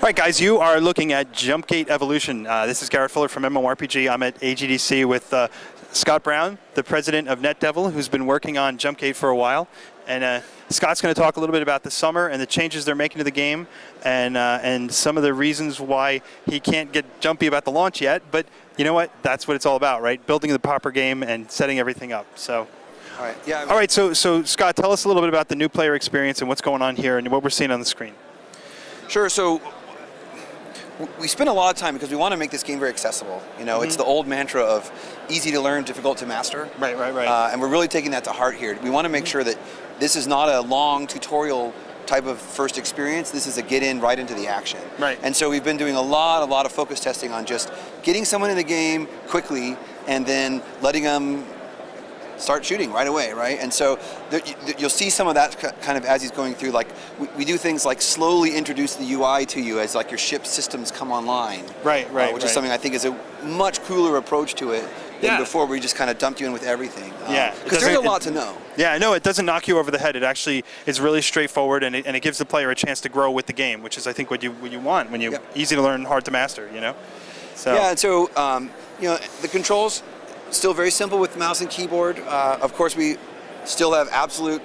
right, guys, you are looking at Jumpgate Evolution. This is Garrett Fuller from MMORPG. I'm at AGDC with Scott Brown, the president of NetDevil, who's been working on Jumpgate for a while. And Scott's going to talk a little bit about the summer and the changes they're making to the game, and some of the reasons why he can't get jumpy about the launch yet. But you know what? That's what it's all about, right? Building the proper game and setting everything up. So. All right. Yeah. All right. So Scott, tell us a little bit about the new player experience and what's going on here and what we're seeing on the screen. Sure. So we spend a lot of time because we want to make this game very accessible. You know, it's the old mantra of easy to learn, difficult to master. Right. And we're really taking that to heart here. We want to make sure that this is not a long tutorial type of first experience. This is a get in right into the action. Right. And so we've been doing a lot of focus testing on just getting someone in the game quickly and then letting them start shooting right away, right? And so you'll see some of that kind of as he's going through. Like we do things like slowly introduce the UI to you as like your ship systems come online. Right. Which is something I think is a much cooler approach to it than before we just kind of dumped you in with everything. Because there's a lot to know. Yeah, no, it doesn't knock you over the head. It actually is really straightforward, and it gives the player a chance to grow with the game, which is I think what you want when you easy to learn, hard to master. You know. So. Yeah, and so you know, the controls. Still very simple with mouse and keyboard. Of course, we still have absolute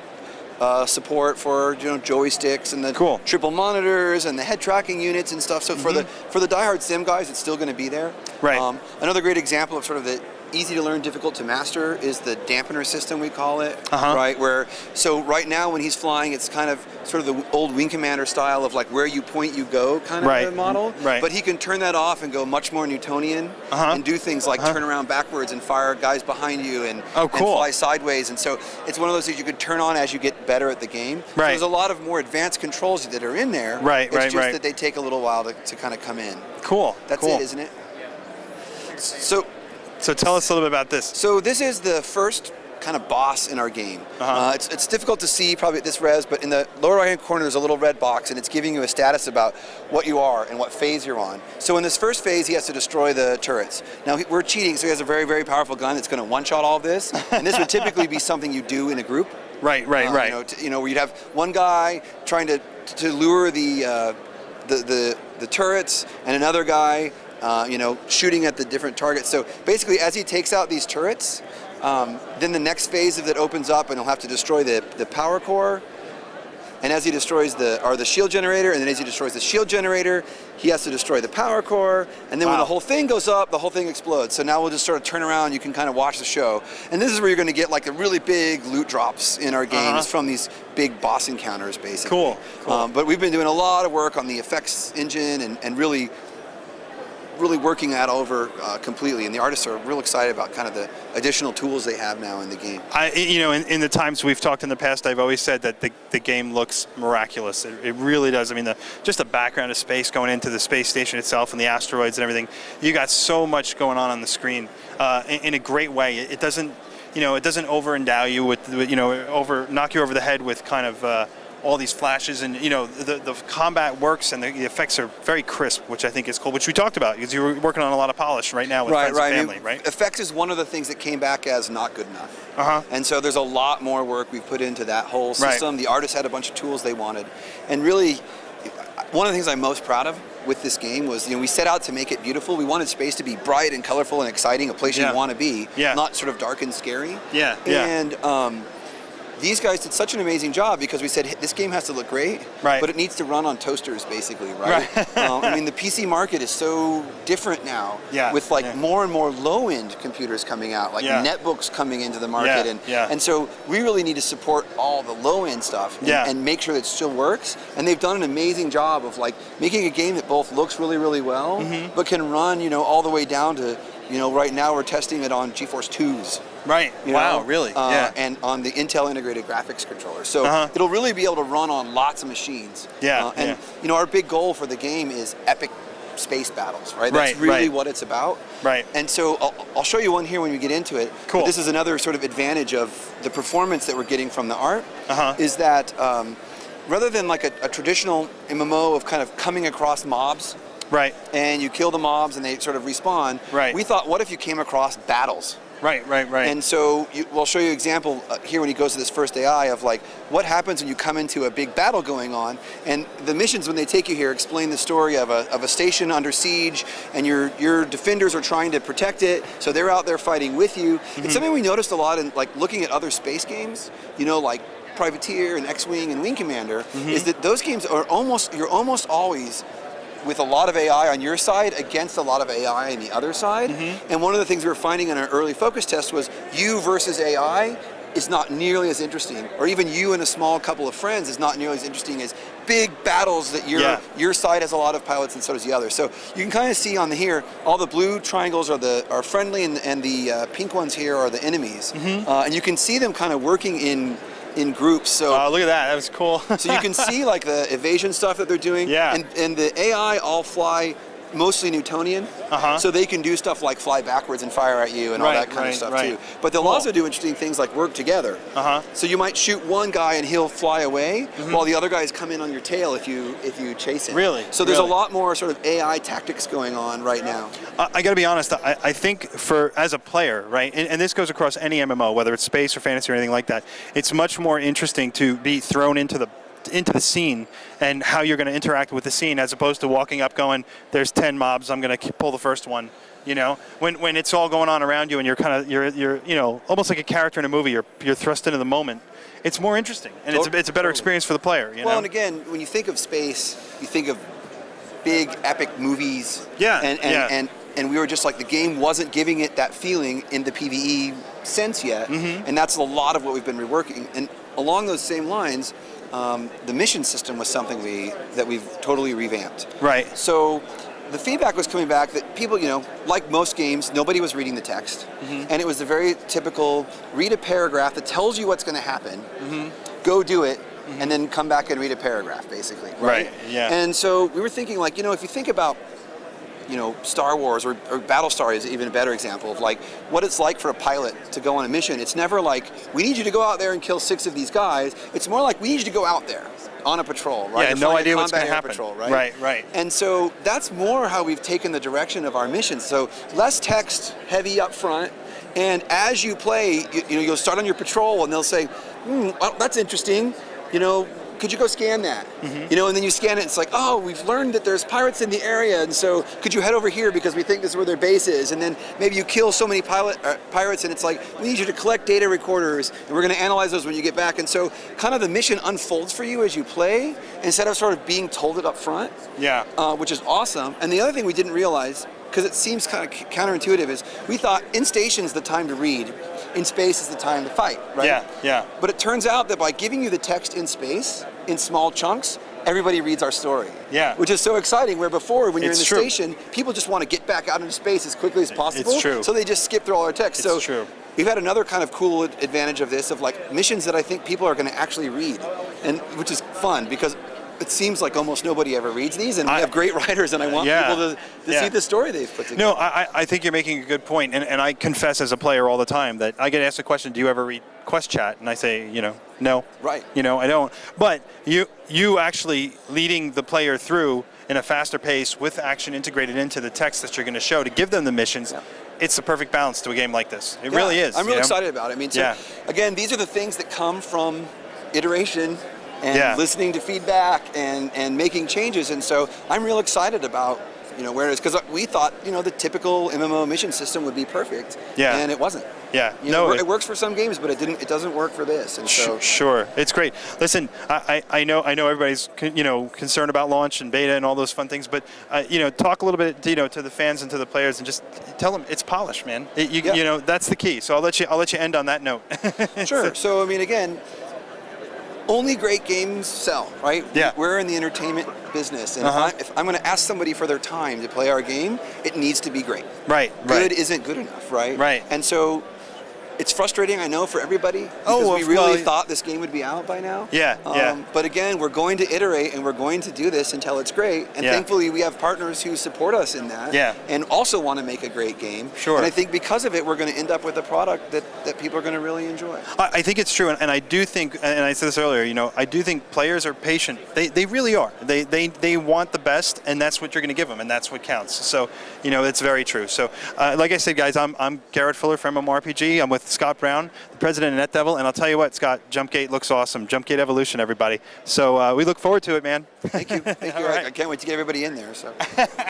support for joysticks and the triple monitors and the head tracking units and stuff. So for the diehard sim guys, it's still going to be there. Right. Another great example of sort of the easy to learn, difficult to master is the dampener system, we call it. Right. So right now when he's flying, it's kind of sort of the old Wing Commander style of like where you point you go kind of model. Right. But he can turn that off and go much more Newtonian and do things like turn around backwards and fire guys behind you and fly sideways. And so it's one of those things you could turn on as you get better at the game. So there's a lot of more advanced controls that are in there. It's just that they take a little while to kind of come in. Cool. That's it, isn't it? So tell us a little bit about this. So this is the first kind of boss in our game. It's difficult to see probably at this res, but in the lower right hand corner there's a little red box and it's giving you a status about what you are and what phase you're on. So in this first phase he has to destroy the turrets. Now we're cheating, so he has a very powerful gun that's going to one-shot all of this, and this would typically be something you do in a group. Right. You know, where you'd have one guy trying to lure the turrets and another guy you know, shooting at the different targets. So basically, as he takes out these turrets, then the next phase of it opens up, and he'll have to destroy the power core. And as he destroys the shield generator, and then as he destroys the shield generator, he has to destroy the power core. And then when the whole thing goes up, the whole thing explodes. So now we'll just sort of turn around. You can kind of watch the show. And this is where you're going to get like the really big loot drops in our games from these big boss encounters, basically. Cool. But we've been doing a lot of work on the effects engine and really working that over completely, and the artists are real excited about kind of the additional tools they have now in the game. You know, in the times we've talked in the past, I've always said that the game looks miraculous. It really does. I mean, just the background of space going into the space station itself and the asteroids and everything. You got so much going on the screen in a great way. It doesn't, you know, it doesn't over-endow you with, you know, knock you over the head with kind of all these flashes, and you know the combat works and the effects are very crisp, which I think is cool, which we talked about because you were working on a lot of polish right now with friends and family, right? Effects is one of the things that came back as not good enough. And so there's a lot more work we've put into that whole system. The artists had a bunch of tools they wanted, and really one of the things I'm most proud of with this game was, you know, we set out to make it beautiful. We wanted space to be bright and colorful and exciting, a place you want to be, not sort of dark and scary. And these guys did such an amazing job because we said this game has to look great, but it needs to run on toasters, basically, right? I mean, the PC market is so different now, with like more and more low-end computers coming out, like netbooks coming into the market, and so we really need to support all the low-end stuff and make sure that it still works. And they've done an amazing job of like making a game that both looks really well, but can run, you know, all the way down to, you know, right now we're testing it on GeForce 2s. Wow, really? And on the Intel integrated graphics controller. So it'll really be able to run on lots of machines. And you know, our big goal for the game is epic space battles, right? That's really what it's about. And so I'll show you one here when we get into it. But this is another sort of advantage of the performance that we're getting from the art, is that rather than like a traditional MMO of kind of coming across mobs, and you kill the mobs and they sort of respawn, we thought, what if you came across battles? Right. And so we'll show you an example here when he goes to this first AI of like what happens when you come into a big battle going on. And the missions when they take you here explain the story of a station under siege, and your defenders are trying to protect it, so they're out there fighting with you. It's something we noticed a lot in like looking at other space games, you know, like Privateer and X-Wing and Wing Commander, is that those games are you're almost always with a lot of AI on your side against a lot of AI on the other side. And one of the things we were finding in our early focus test was you versus AI is not nearly as interesting, or even you and a small couple of friends is not nearly as interesting as big battles that your side has a lot of pilots and so does the other. So you can kind of see on here, all the blue triangles are friendly, and the pink ones here are the enemies. And you can see them kind of working in groups. So look at that. That was cool. so you can see like the evasion stuff that they're doing. Yeah. And the AI all fly mostly Newtonian, so they can do stuff like fly backwards and fire at you and all that kind of stuff too. But they'll also do interesting things like work together. So you might shoot one guy and he'll fly away, while the other guys come in on your tail if you chase him. Really? So there's a lot more sort of AI tactics going on right now. I got to be honest. I think as a player, right, and this goes across any MMO, whether it's space or fantasy or anything like that, it's much more interesting to be thrown into the scene and how you're going to interact with the scene, as opposed to walking up going, there's 10 mobs, I'm going to pull the first one. You know, when it's all going on around you and you're kind of you're you know, almost like a character in a movie, you're thrust into the moment. It's more interesting, and it's a better experience for the player. You know? And again, when you think of space, you think of big epic movies. And we were just like, the game wasn't giving it that feeling in the PvE sense yet, and that's a lot of what we've been reworking. And along those same lines, the mission system was something that we've totally revamped. Right. So the feedback was coming back that people, you know, like most games, nobody was reading the text, and it was the very typical read a paragraph that tells you what's going to happen, go do it, and then come back and read a paragraph, basically. Right. Yeah. And so we were thinking, like, you know, if you think about, you know, Star Wars or Battlestar is even a better example of like what it's like for a pilot to go on a mission. It's never like, we need you to go out there and kill 6 of these guys. It's more like, we need you to go out there on a patrol, right? Yeah, no idea what's going to happen. Patrol, right? Right. And so that's more how we've taken the direction of our missions. So less text, heavy up front, and as you play, you know, you'll start on your patrol and they'll say, well, that's interesting, you know, could you go scan that? You know, and then you scan it, it's like, oh, we've learned that there's pirates in the area, and so could you head over here because we think this is where their base is? And then maybe you kill so many pirates, and it's like, we need you to collect data recorders, and we're going to analyze those when you get back. And so kind of the mission unfolds for you as you play, instead of sort of being told it up front, which is awesome. And the other thing we didn't realize, because it seems kind of counterintuitive, is we thought in station is the time to read, in space is the time to fight, right? Yeah. But it turns out that by giving you the text in space, in small chunks, everybody reads our story. Yeah. Which is so exciting, where before, when you're in the station, people just want to get back out into space as quickly as possible. It's true. So they just skip through all our text. It's true. We've had another kind of cool advantage of this, of like missions that I think people are going to actually read, and which is fun, because it seems like almost nobody ever reads these, and we have great writers, and I want people to see the story they've put together. No, I think you're making a good point, and I confess as a player all the time that I get asked the question, do you ever read Quest Chat? And I say, you know, no. Right. You know, I don't. But you actually leading the player through in a faster pace with action integrated into the text that you're going to show to give them the missions, it's the perfect balance to a game like this. It really is. I'm really excited about it. I mean, so again, these are the things that come from iteration and listening to feedback and making changes, and so I'm real excited about, you know, where it is, because we thought, you know, the typical MMO mission system would be perfect, and it wasn't. You know, it works for some games, but it doesn't work for this, and so sure, it's great. Listen, I know everybody's, you know, concerned about launch and beta and all those fun things, but you know, talk a little bit, you know, to the fans and to the players, and just tell them it's polished, man. You know, that's the key. So I'll let you end on that note. Sure. So I mean, again, only great games sell, right? Yeah. We're in the entertainment business, and if I'm going to ask somebody for their time to play our game, it needs to be great. Right. Good isn't good enough, right? Right. And so It's frustrating, I know, for everybody, because Oh, we really thought this game would be out by now. Yeah, yeah. But again, we're going to iterate, and we're going to do this until it's great. And thankfully, we have partners who support us in that, and also want to make a great game. Sure. And I think because of it, we're going to end up with a product that people are going to really enjoy. I think it's true, and I do think, and I said this earlier, you know, I do think players are patient. They really are. They want the best, and that's what you're going to give them, and that's what counts. So, you know, it's very true. So, like I said, guys, I'm Garrett Fuller from MMORPG. I'm with Scott Brown, the president of NetDevil, and I'll tell you what, Scott, Jumpgate looks awesome. Jumpgate Evolution, everybody. So we look forward to it, man. Thank you. Thank you. Right. I can't wait to get everybody in there. So.